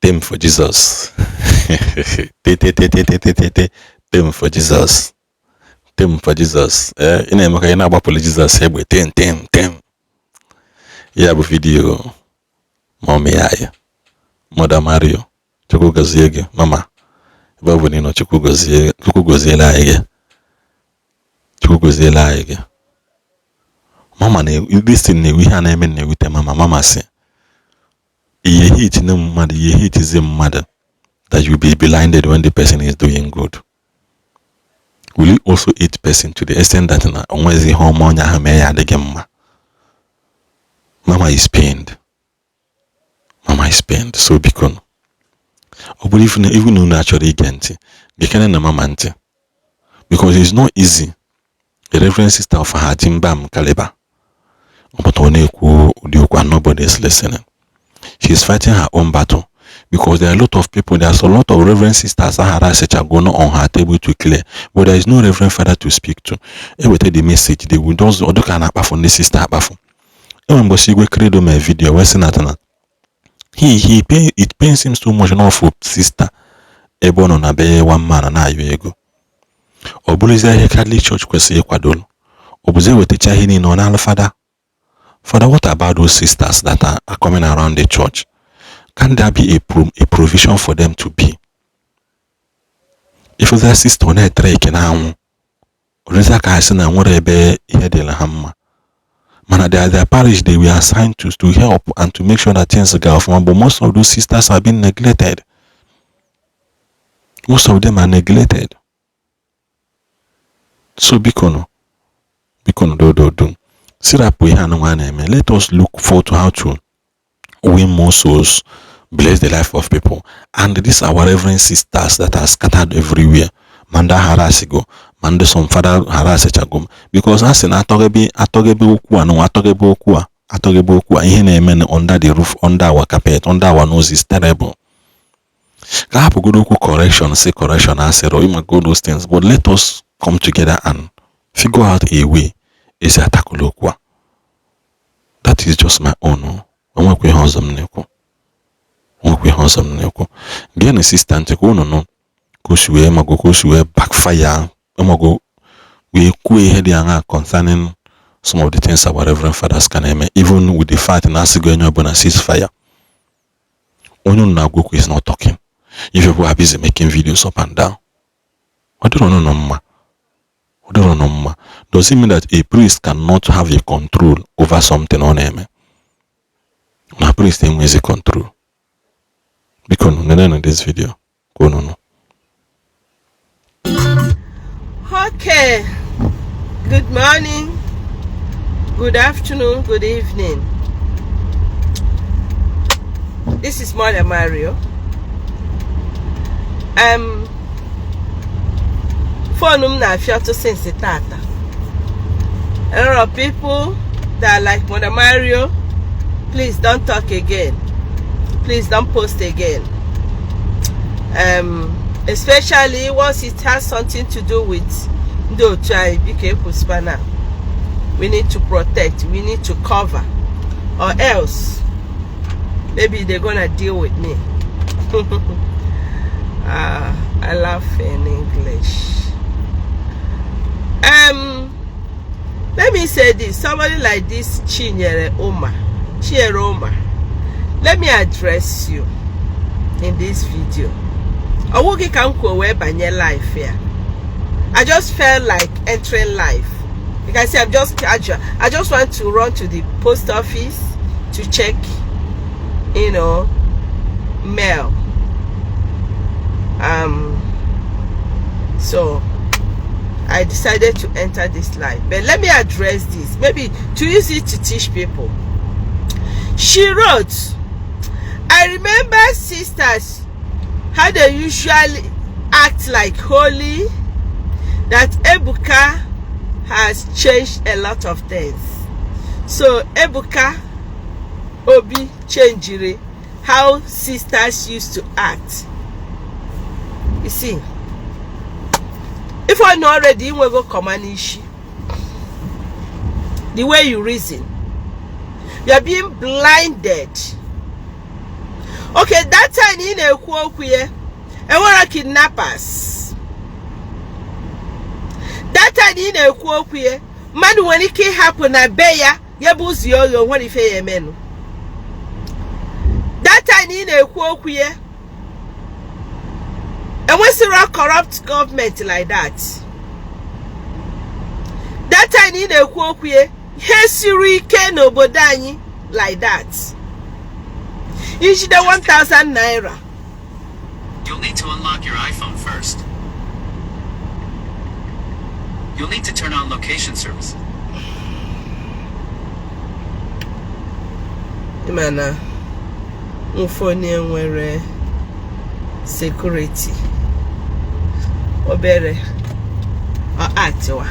Them for Jesus. Them for Jesus. Them for Jesus. In a maka na gbapụlụ Jesus egbe tem. Ya bụ video mommy ya. Mother Mario. Chukwu gozie gị mama. Ebe ọ bụ na Chukwu goziela anyị gị. Chukwu goziela anyị gị. Mama na this thing na ihe a na-eme na-ewute mama sị. You hate no matter, you hate is a matter that you be blinded when the person is doing good. Will you also hate person to the extent that always the hormone Mama is pained. So because I believe even no naturally gente, because it's not easy. The reverend sister of her Jimbam Kaleba. But nobody is listening. She's fighting her own battle because there are a lot of people, there's a lot of reverend sisters that are going on her table to clear, but there is no reverend father to speak to. Every time the message, they will just do kind of from the sister. Even she will create my video where it pains him so much now for sister. Ebon on a 1 man and I go. Obuliza Catholic Church kwesi Ecuador. Obuze we teacher hini no na father. Father, what about those sisters that are coming around the church? Can there be a provision for them to be? If their sister on a trek now, their parish they were assigned to help and to make sure that things go from, but most of those sisters have been neglected. Most of them are neglected. So do. Let us look forward to how to win more souls, bless the life of people. And these are our reverend sisters that are scattered everywhere. Manda harasigo, manda some father harasechagum. Because as in atogebe ihe na-eme under the roof, under our carpet, under our nose is terrible. Correction, say correction, I said, or go those things. But let us come together and figure out a way. That is just my own. Again, assistant, no. Backfire. We concerning some of the things our reverend fathers can aim, even with the fact in Asigo ceasefire. Onyo is not talking. If people are busy making videos up and down. I don't know. Does it mean that a priest cannot have a control over something on him? A priest has a control. Because in this video. No. Okay. Good morning, good afternoon, good evening. This is Mother Mario. Phone na to sense tata. A lot of people that are like Mother Mario, please don't talk again. Please don't post again. Especially once it has something to do with we need to protect, we need to cover, or else maybe they're gonna deal with me. I laugh in English. Let me say this. Somebody like this Chinyere Oma, let me address you in this video. I life here. I just felt like entering life. You can see I'm just casual. I just want to run to the post office to check, mail. So I decided to enter this life. But let me address this, maybe to use it to teach people. She wrote, I remember sisters how they usually act like holy, that Ebuka has changed a lot of things. So Ebuka Obi changed how sisters used to act. You see, if I know already, you will go command issue. The way you reason, you are being blinded Okay, that time in a quote and were kidnappers. That time in a quote man when it can happen at Beya, Yabuzio, what if a man? That time in a quote and what's the corrupt government like that? That time in a quote Hesuri Keno Bodani like that. Is the 1,000 naira. You'll need to unlock your iPhone first. You'll need to turn on location service. Imana Mufoni nwere security. Obere o atiwa.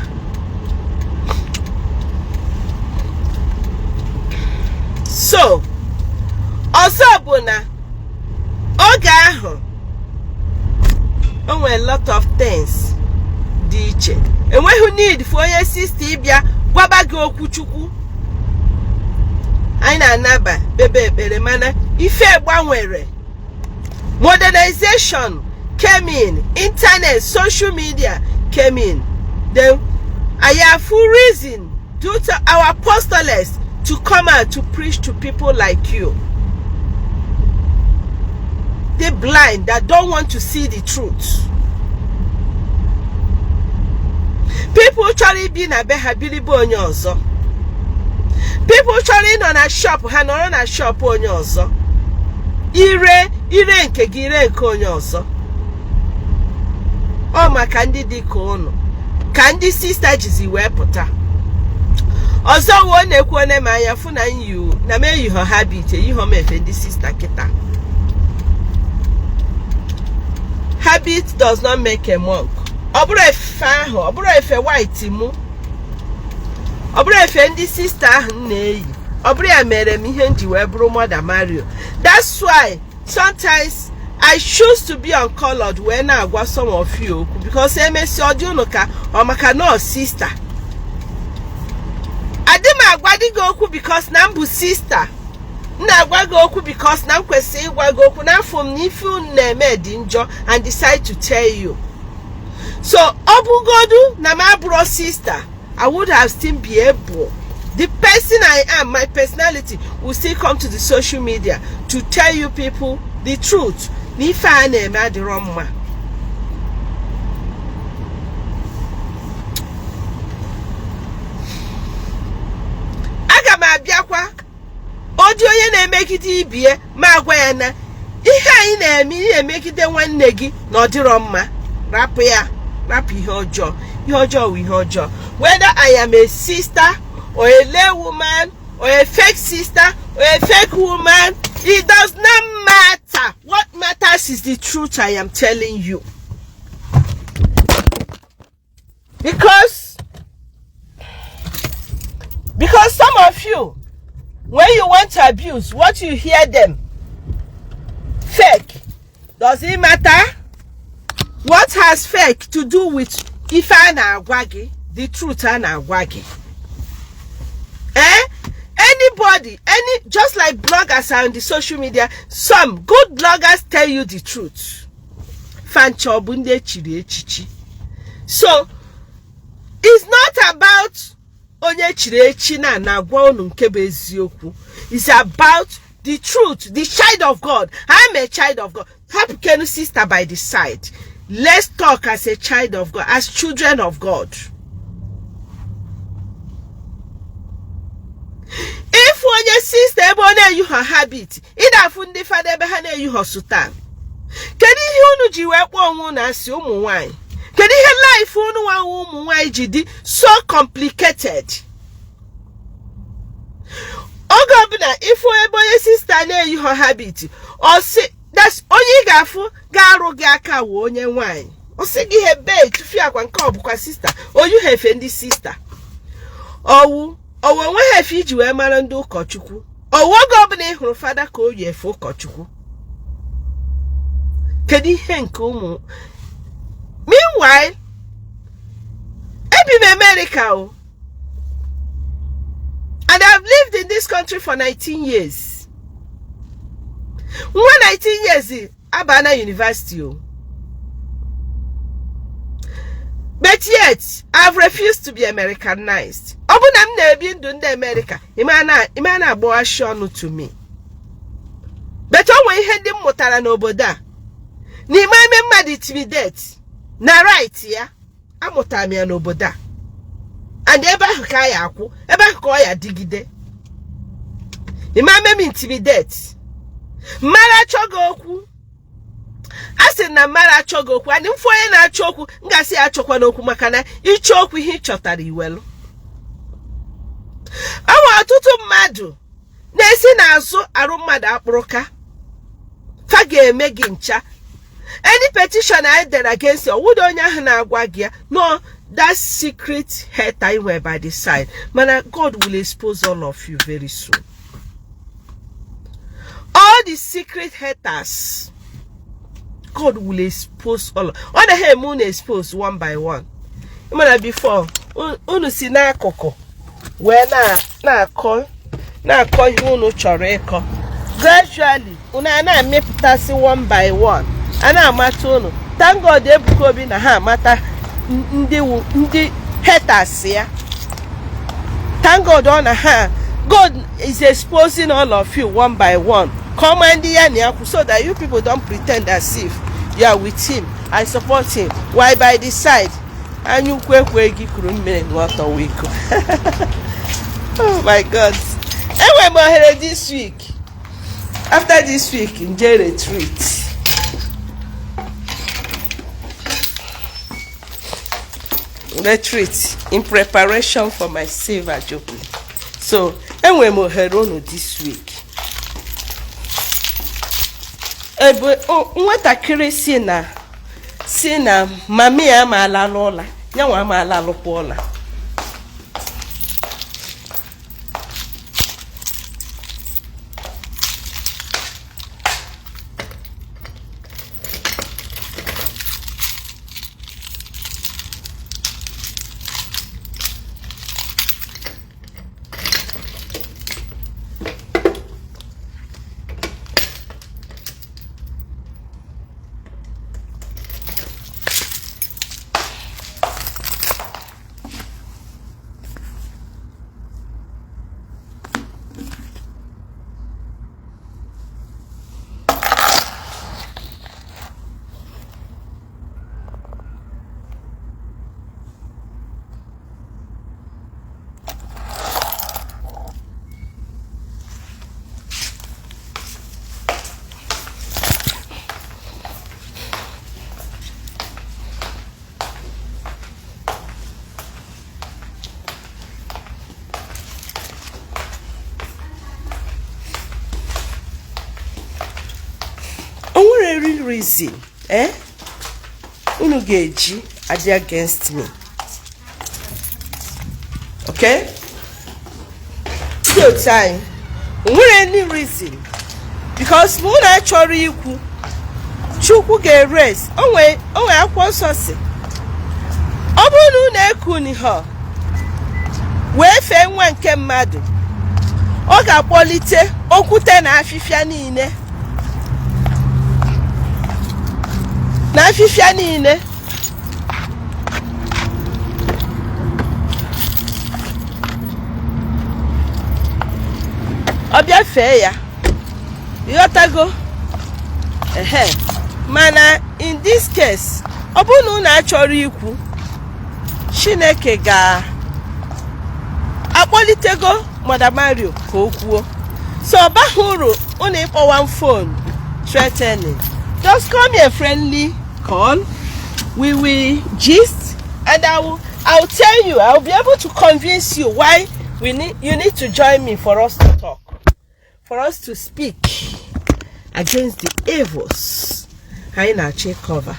So also bụ na oge ahụ a lot of things dị iche. Enweghị need for onye sister ịbịa gwaba gị okwu Chukwu. Anyị na-anaba bebe ekpere mana ife gbanwere. Modernization came in, internet, social media came in. Then I have full reason due to our apostolates to come out to preach to people like you. The blind that don't want to see the truth. People trying be na beha bilibo onye ọzọ. People trying on a shop ha nọrọ na shop onye ọzọ. Ire nke gị ire nke onye ọzọ. Ọ maka ndị dị ka unu. Ka ndị sister jizi wee pụta. Ọzọ wo na-ekwu na ma anya fu na you na me you habit you home efe ndị sister kita. Habit does not make a monk. Oburu efe ahụ, oburu efe white mu. Oburu efe ndị sister ahụ na-eyi. Oburu ya mere m ihe nji wee bụrụ Mother Mario. That's why sometimes I choose to be uncolored when I agwa some of you because emesi odi unu ka o maka no sister. Adima agwa di go okwu because na mbu sister. Na agwa go okwu because na kwesi igwa go okwu na from if you na-eme di njọ and decide to tell you. So obugodu na my bro sister, I would have still be able. The person I am, my personality will still come to the social media to tell you people the truth. Nifa na-eme adịrọ mma. Aga m abịakwa odi onye na-emegide ibie ma agwa ya na ihe anyị na-eme ihe emegide nwanne gị na ọdịrọ mma. Rapụ ya, rapụ ihe ọjọọ. Ihe ọjọọ wụ ihe ọjọọ. Whether I am a sister or a lay woman or a fake sister or a fake woman, it does not matter. What matters is the truth I am telling you. Because some of you, when you want to abuse, what you hear them, fake. Does it matter? What has fake to do with Ifa na agwagi, the truth na agwagi? Anybody, just like bloggers are on the social media, some good bloggers tell you the truth. So it's not about onye chirechi na nagwa unu nke bụ eziokwu. It's about the truth, the child of God. I'm a child of God. Happy Kenu sister by the side. Let's talk as a child of God, as children of God. If onye sister ebe ọ na-eyi her habit, ịdafu ndị fada ebe ha na-eyi her sutan. Kedu ihe unu ji wee kpọọ onwe unu asị ụmụ nwanyị? Kedu ihe life unu nwa ụmụ nwanyị ji dị so complicated? Oge ọbụla ifu ebe onye sister na-eyi her habit, ọ sị that's onye ga-afụ ga-arụ gị aka wụ onye nwanyị. Ọ sị gị hebe tufu akwa nke ọ bụkwa sister, oyu hefe ndị sister. Owu nwe hefe iji wee mara ndị ụkọchukwu. Owu oge ọbụla ị hụrụ fada ka o yi efe ụkọchukwu. Kedu ihe nke ụmụ? Meanwhile, ebi m America and I've lived in this country for 19 years. Nwa 19 years abana university o. But yet, I've refused to be Americanized. Obuna m na-ebi ndụ ndị America. Imana agbo ashonu to me. But onwe ihe ndị m mụtara n'obodo a. N'ime eme mmadụ intimidate. Na right ya. Amụtara m ya n'obodo a. And ebe ahụ ka ya akwụ. Ebe ahụ ka ọ ya digide. Imame m intimidate. Mara chogo okwu. Asi na mara chogo okwu. Ani mfo onye na-achọ okwu. Ngasi achọkwa n'okwu maka na ịchọ okwu ihe chọtara iwelu. Awa ọtụtụ mmadụ na-esi n'azụ arụ mmadụ akpụrụka. Fa ga-eme gị ncha. Any petition I did against you, would onye ahụ na-agwa gị ya? No, that secret hate I were by the side. Man, God will expose all of you very soon. All the secret haters, God will expose all. All the hell moon expose one by one. You know before, unu si na akoko, where na call unu choreko. Gradually, una na meputasi one by one. Ana amata unu. Thank God ebuko bi na ha amata ndị haters ya. Thank God on ha. God is exposing all of you one by one. Come and so that you people don't pretend as if you are with him. I support him. Why by the side? And you oh my God. Anyway, this week. After this week in jail retreat. Retreat in preparation for my silver jubilee. So, enwe mo herono this week. Nwatakịrị si na mami ya ma ala n'ụla, nyanwa ma ala alụkwa ụla. Only reason, unu geji adi against me. Okay? Still time. Only reason. Because when I chori iku, chukwu get rest. Onwe akwa sose. Obunu na eku ni ha. We fe nwa nke mmadụ. Ọ ga-akpọlite okwute na afịfịa niile. Na afịfịa niile. Ọbịa fee ya. Yotago. Mana in this case, obunu na achọrọ ikwu. Chineke ga akpọlitego Mother Mario ka o kwuo. So bahuru unu ịkpọ one phone threatening. Just call me a friendly call. We will gist and I will tell you, I will be able to convince you why you need to join me for us to talk. For us to speak against the evils. I na check cover.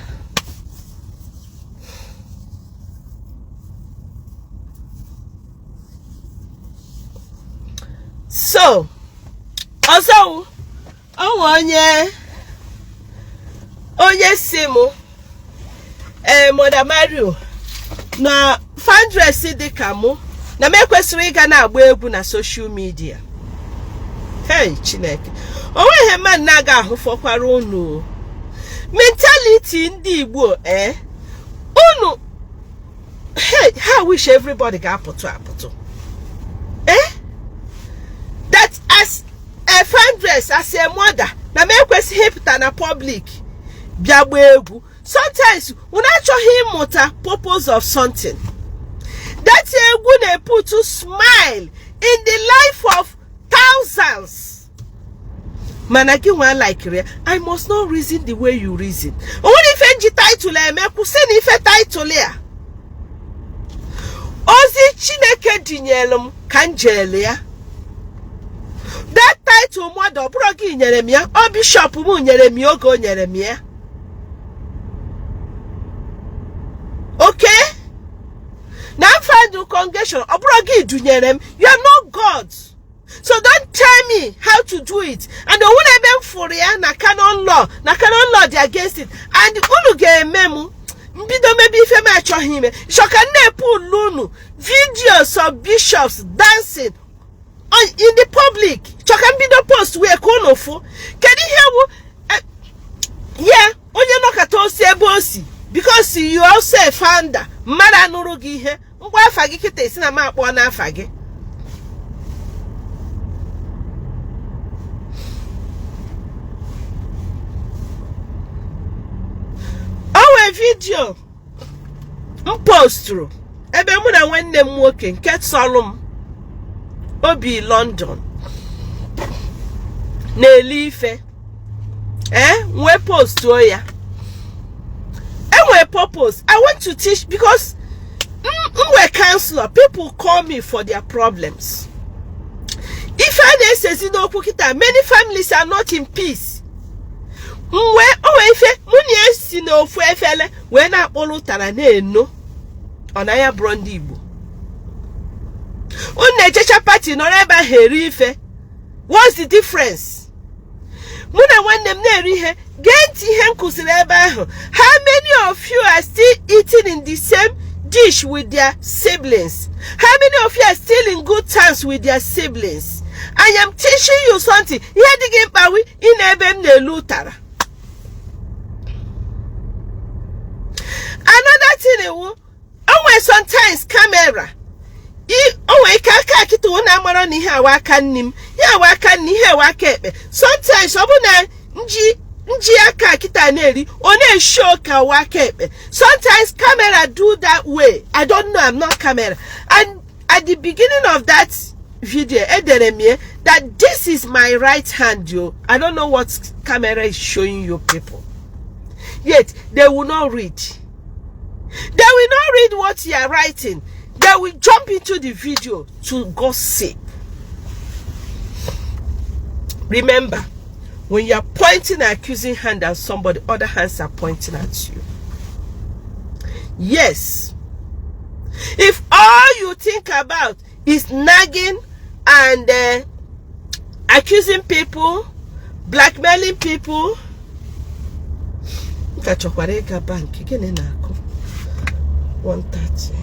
So, also, onye simu Mother Mario na fan-dress dịka mụ na me kwesịrị ịga na agba egwu na social media. Hey Chineke, onwe he man naga ahụ fọkwara unu mentality ndị Igbo unu hey, I wish everybody got apụtụ that as a fundress, as a mother na me kwesịghị ịpụta na public bịa gba egwu. Sometimes when I show him mụta purpose of something, that egwu na-put to smile in the life of thousands. Man, I I must not reason the way you reason. Only if you title if title ya. Ozi Chineke dinyelum kanjele ya. That title mother brogi nyere m ya, o bishop mu nyere m ogo nyere m ya. Okay? Now find the congregation, obrogi dunyere m. You are not God. So don't tell me how to do it. And the one even for ya na canon law they against it. And unu ge memu mbido maybe if me acho him. Shoka ne put lunu videos of bishops dancing in the public. Shoka mbido post we kono fo. Can you hear yeah, onye no kato si ebosi because you also a founder. Mara nuru gi ihe. Ngwa afagi kete si na ma akpo na afagi. Video post through ebe mu na nwanne m nwoke nke solum obi London na-elife we post o ya enwe purpose. I want to teach because we counselor, people call me for their problems. If I says in Okukita, many families are not in peace. When I follow Tarane, on Aya Brondi Igbo. Unechecha party no eba herife. What's the difference? Muna when them ne get how many of you are still eating in the same dish with their siblings? How many of you are still in good terms with their siblings? I am teaching you something. Here the game pawi in ebem ne lutara. Another thing, always sometimes camera. Sometimes sometimes camera do that way. I don't know, I'm not camera. And at the beginning of that video, that this is my right hand, yo. I don't know what camera is showing you people. Yet they will not read. They will not read what you are writing. They will jump into the video to gossip. Remember, when you are pointing an accusing hand at somebody, other hands are pointing at you. Yes. If all you think about is nagging and accusing people, blackmailing people, bank again 1:30.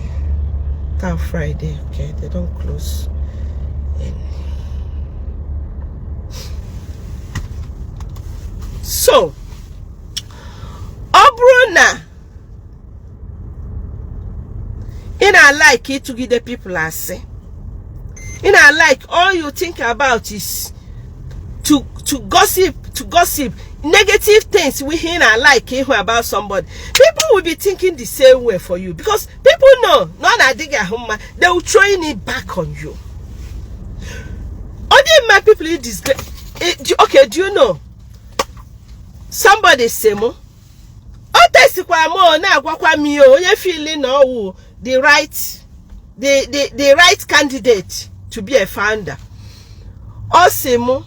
That Friday, okay, they don't close. So, Obruna, in I like it to give the people I say. In I like all you think about is to gossip, negative things we hear and like about somebody. People will be thinking the same way for you because people know they will throw it back on you. Only my people okay, do you know somebody say mo feeling the right candidate to be a founder or say mo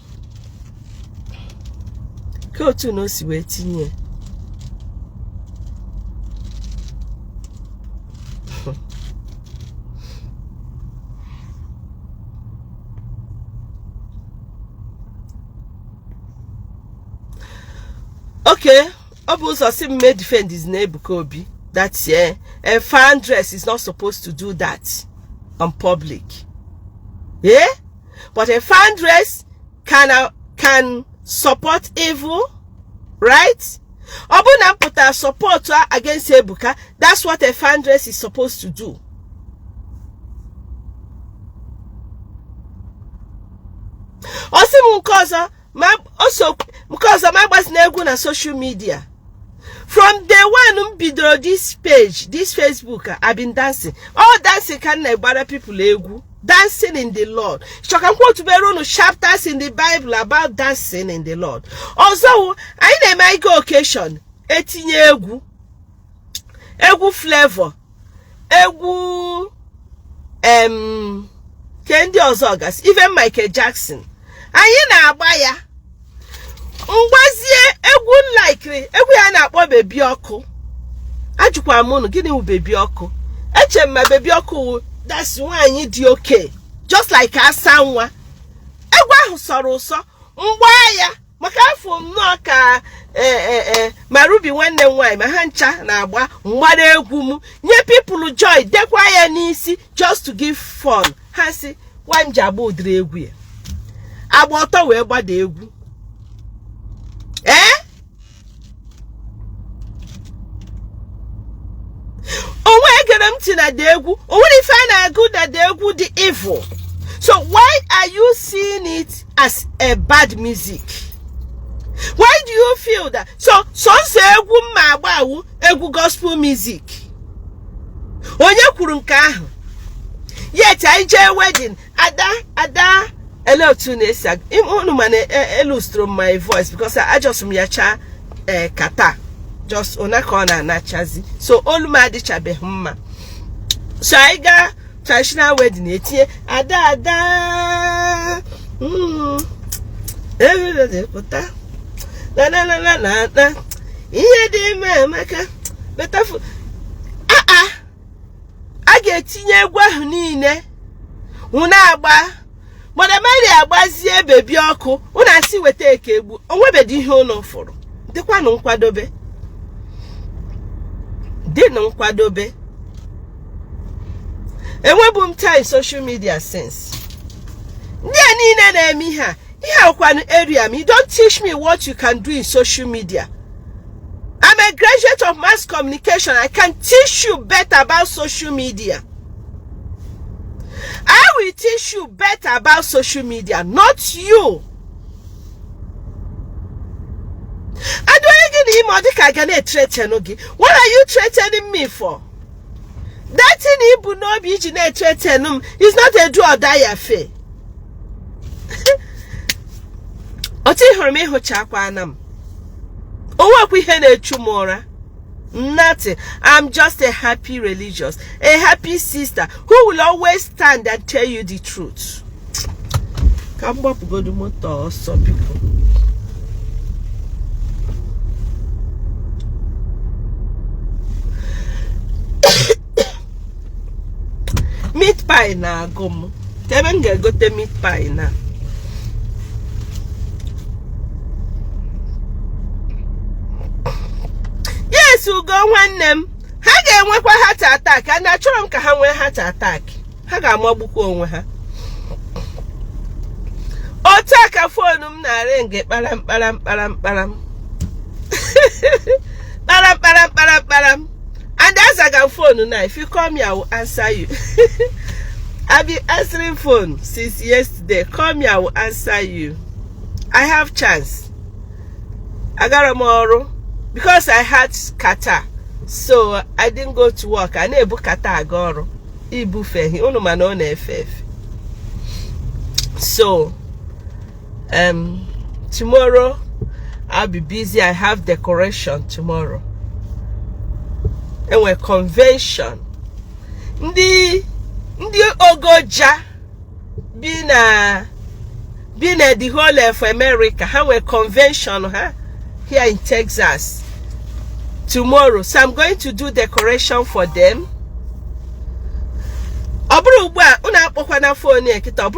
go to no see waiting here. Okay, Obuzo see me defend his neighbor Kobe. That's a fan dress is not supposed to do that on public. Yeah? But a fan dress can support evil, right? Obuna put support against Ebuka. That's what a fan dress is supposed to do. Also, because my was never na social media. From day one, bidro this page, this Facebook, I've been dancing. All dancing can never people egu. Dancing in the Lord. So can quote to chapters in the Bible about dancing in the Lord. Also, I name my go occasion. Etinye egu flavor. Egu Kendi Ozogas. Even Michael Jackson. Ayi na abaya. Ngwazie egu likely. Egu ya na akpo baby oku. Ajukwa munu gini u baby oku. Eche ma baby oku. That's why I need you okay. Just like Asanwa. Egwa soro so. Ngwaya. Makafu mnoka marubi wenne nwai. Mahancha na agba. Mwade egwu. Nye people joy. Dekwa ya nisi. Just to give fun. Hasi. Wanjabu udre egwu. Aboto we gbade egwu. Only find I good that they good the evil. So why are you seeing it as a bad music? Why do you feel that? So say egu gospel music. Onye kwuru nke ahụ. Yet I je wedding. Ada hello Tunisia. Unu man illustrate my voice because I just miacha kata. Just onakona na chazi. So oluma di chabe humma. So I got traditional wedding etie ada everybody pota na ihe dị maka betafu a ga-etinye egwu ahụ niile una agba mana mari agbazie bebi ọkụ una asi weta eke egbu onwebedi ihe ụlọ fụrụ dịkwanụ nkwadobe nkwadobe. Enwebum time social media since. Area me. Don't teach me what you can do in social media. I'm a graduate of mass communication. I can teach you better about social media. I will teach you better about social media, not you. I don't. What are you threatening me for? That thing Ibu no be threaten is not a do or die affair. Oti home ho chakwa anam. Owa kwi he na echumora. Nothing. I'm just a happy religious, a happy sister who will always stand and tell you the truth. Come up go to motor some people. Meat pie na gomu. Teben go te meat pie na. Yes, we go one them. Ha ga-enwekwa heart attack and achọrọ m ka ha nwee heart attack. Ha ga-amagbukwa onwe ha. Otaka phone m na ring param. Param. And as I got phone now, if you call me, I will answer you. I've been answering phone since yesterday. Call me, I will answer you. I have chance. I got a tomorrow because I had kata, so I didn't go to work. I never kata agoro. Ibu fehi unu manon FF. So tomorrow I'll be busy. I have decoration tomorrow. And we're convention. Ndi Ogoja being the whole of America. How a convention here in Texas tomorrow. So I'm going to do decoration for them. Una phone kita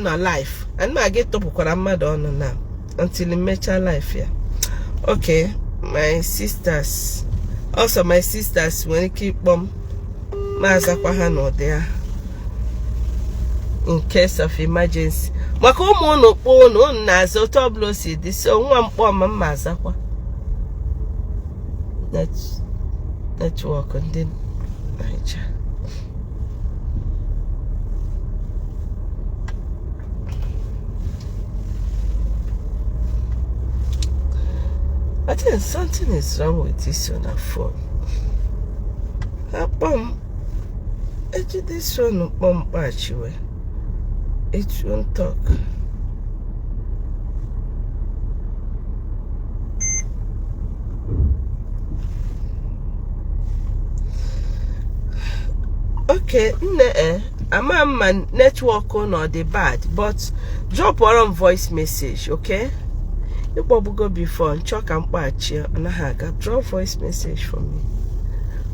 no life. And my get to on now until in mecha life here. Okay, my sisters. Also, my sisters, when you keep them, there in case of emergency. Maka ụmụ unu kpọọ unu na-aza otu ọbụla o si dị, so nwa mkpọ ma mma azakwa netwọk ndị Naija. I think something is wrong with this on our phone. This one it won't talk. Okay, I'm my network or the bad, but drop one voice message, okay? You probably go before and check and patch and I drop voice message for me,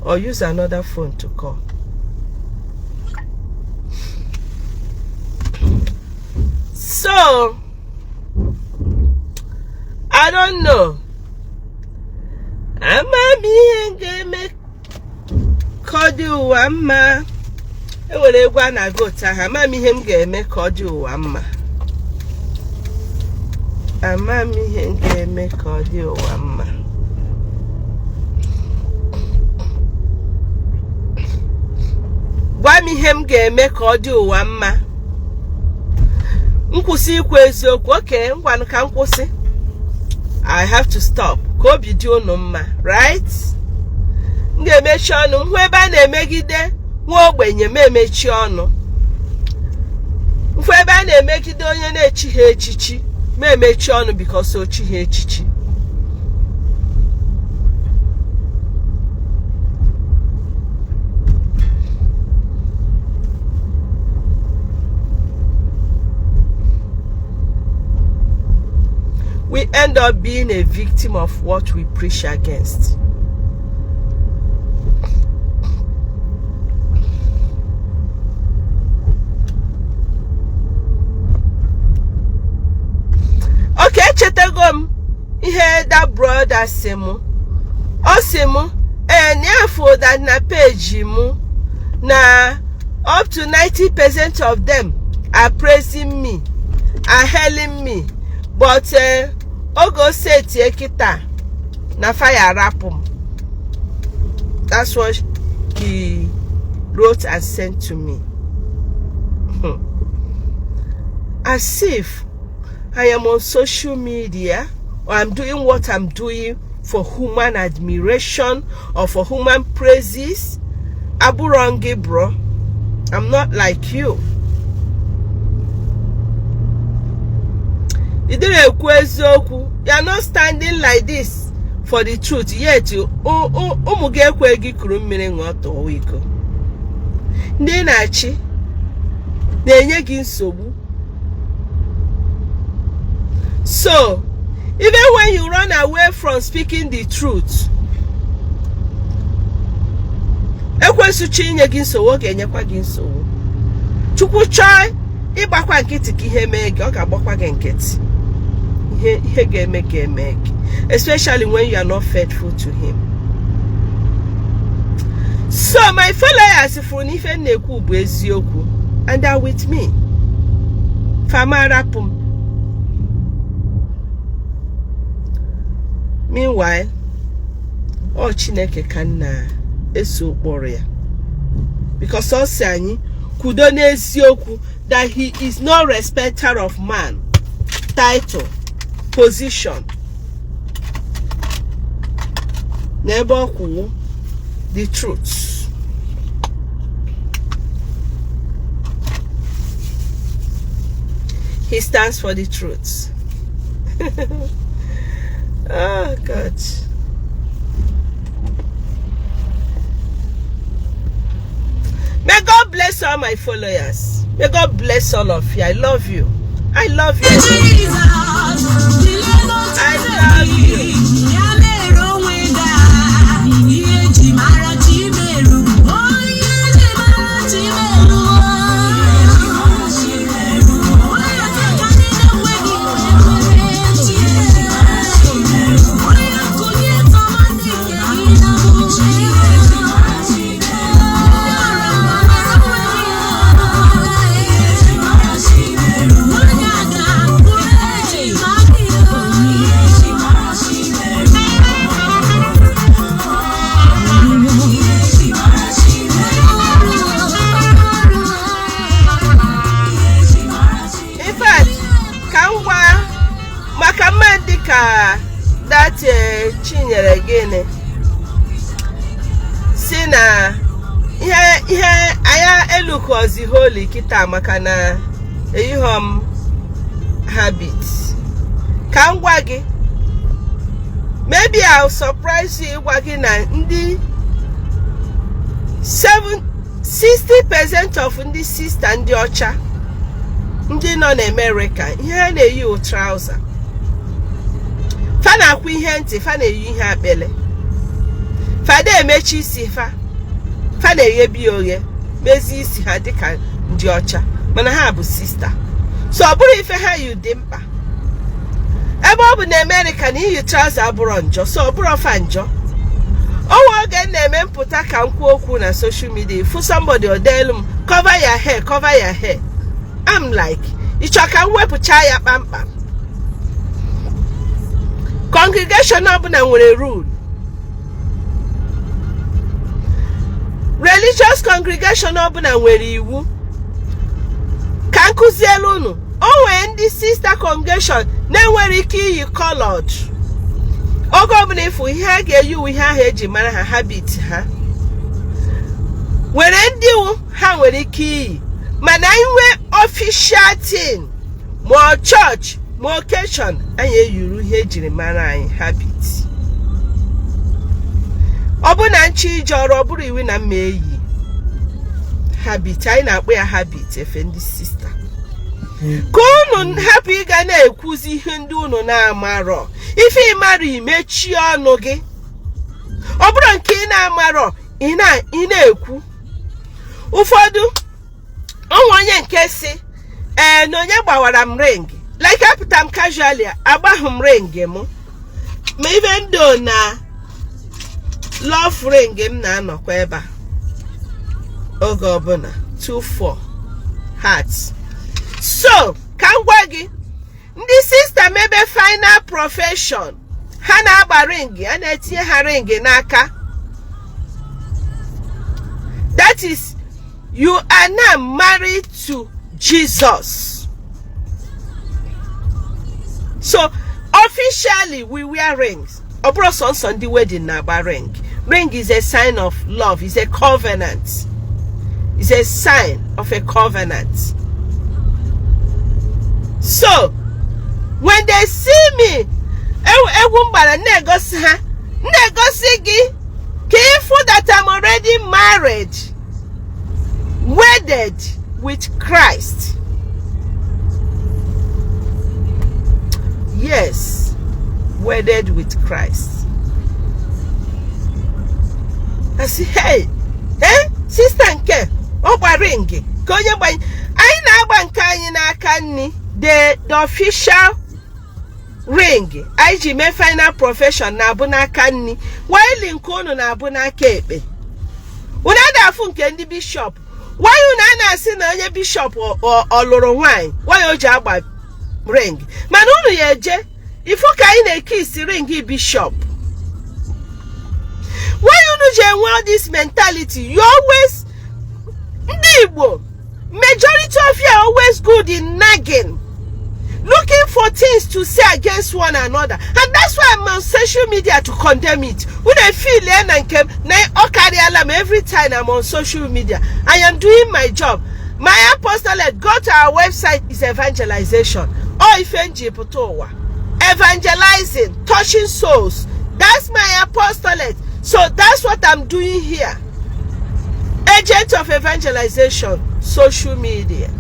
or use another phone to call. So I don't know. Kọdụ wamma ewere egwu a na-agụ taa ha ama m ihe m ga-eme kọdụ wamma ama m ihe m ga-eme kọdụ wamma gwa m ihe m ga-eme kọdụ wamma nkwụsị ikwu eziokwu okay ngwanụ ka nkwụsị I have to stop ka obi dị unu mma right m ga-emechi ọnụ m hụ ebe a na-emegide nwa ogbenye m emechi ọnụ mfu ebe a na-emegide onye na-echighị echichi m emechi ọnụ because o chighị echichi we end up being a victim of what we preach against. Okay, chetagom ihe that brother simu osimu niafo that na page mu na up to 90% of them are praising me, are hailing me, but ogo set kita na fire rapum. That's what he wrote and sent to me. As if I am on social media or I'm doing what I'm doing for human admiration or for human praises. Aburangi, bro. I'm not like you. You are not standing like this for the truth. Yet you so even when you run away from speaking the truth, especially when you are not faithful to him. So my followers and are with me. Famarapum. Meanwhile, all Chineke can eso warrior. Because also kudone sioku that he is no respecter of man, title, position. Never who the truth. He stands for the truth. Oh God. May God bless all my followers. May God bless all of you. I love you. I love you. I love you. Chinyere gịnị si na ihe aya elukozi holy kita maka na eyihom habits. Ka ngwa gị, maybe I'll surprise you ịgwa gị na ndị 60% of ndị sister ndị ọcha ndị nọ na America ihe ha na-eyi trouser. Fa na-akwụ ihe ntị, fa na-eyi ihe akpele. Fa na-emechi isi fa na-eghebi oghe mezi isi ha dịka ndị ọcha mana ha bụ sister. So ọ bụrụ ife ha yi dị mkpa. Ebe ọ bụ na America na iyi trouser abụrụ njọ, so ọ bụrụ fa njọ. Owe oge na-eme mpụta ka nkwu okwu na social media, for somebody odelu cover your hair, cover your hair. I'm like, ịchọ ka m wepụcha ya kpamkpam. Congregation ọbụla nwere rule. Religious congregation ọbụla nwere iwu. Ka nkụzielu unu, o nwere ndị sister congregation na-enwere ike iyi colored. Oge ọbụla ifu ihe a ga-eyi uwe ihe ahụ eji mara ha habit ha. Nwere ndị ha nwere ike iyi, mana inwe official thing, more church, more occasion, anyị eyuru ihe ejiri mara anyị habit. Ọ bụ na nchi ije ọrụ ọ bụrụ iwu na mma eyi habit, anyị na-akpọ ya habit efe ndị sister. Ka unu hapụ ịga na-ekwuzi ihe ndị unu na-amarọ. Ife ịmara imechi ọnụ gị. Ọ bụrụ nke ị na-amarọ ị na-ekwu. Ụfọdụ onwe onye nke si na onye gbawara m ring, like apụta m casually agbahụ m ring m, ma even though na love ring m na-anọkwa ebe a oge ọbụla 24 hearts. So ka m gwa gị, ndị sister mebe final profession ha na-agba ring, a na-etinye ha ring n'aka. That is, you are now married to Jesus. So officially we wear rings. Obro son Sunday wedding na ba ring. Ring is a sign of love, it's a covenant. It's a sign of a covenant. So when they see me, negosi that I'm already married, wedded with Christ. Yes, wedded with Christ. I say, hey, sister nke ogba ring ka onye gba anyị na-agba nke anyị n'aka nni, the official ring IG me final profession na abụ n'aka nni, while nke unu na abụ n'aka ekpe. Unu adafu nke ndị bishop, why unu na-asị na onye bishop ọlụrụ nwanyị why o ji agba ring, mana unu ya eje ifu ka anyị na-ekisi ring bishop. Why you know all this mentality? You always Igbo, majority of you are always good in nagging, looking for things to say against one another, and that's why I'm on social media to condemn it. When I feel every time I'm on social media, I am doing my job. My apostolate, go to our website, is evangelization. Evangelizing, touching souls. That's my apostolate. So that's what I'm doing here. Agent of evangelization, social media.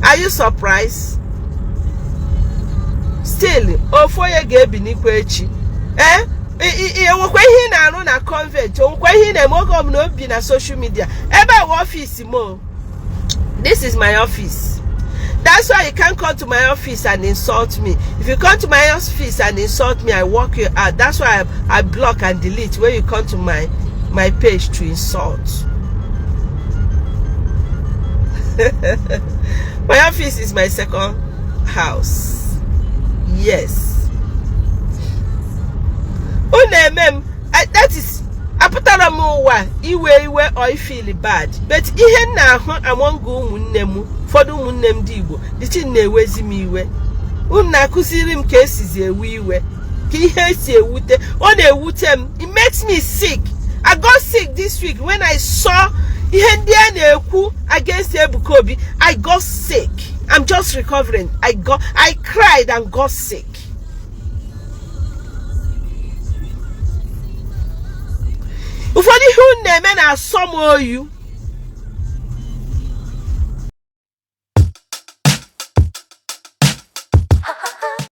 Are you surprised? Still, for you get binikwechi. Na convent, na social media. Office mo. This is my office. That's why you can't come to my office and insult me. If you come to my office and insult me, I walk you out. That's why I block and delete when you come to my page to insult. My office is my second house. Yes. That is apụtara m ụwa iwe or you feel bad, but ihe na ahụ among ụmụnne m, ụfọdụ ụmụnne m dị Igbo, the thing na-ewezi m iwe. Unu na-akụziri m ka esizi ewe iwe. It makes me sick. I got sick this week when I saw against Ebukobi. I got sick. I'm just recovering. I cried and got sick. Ufodi who name and I summon you.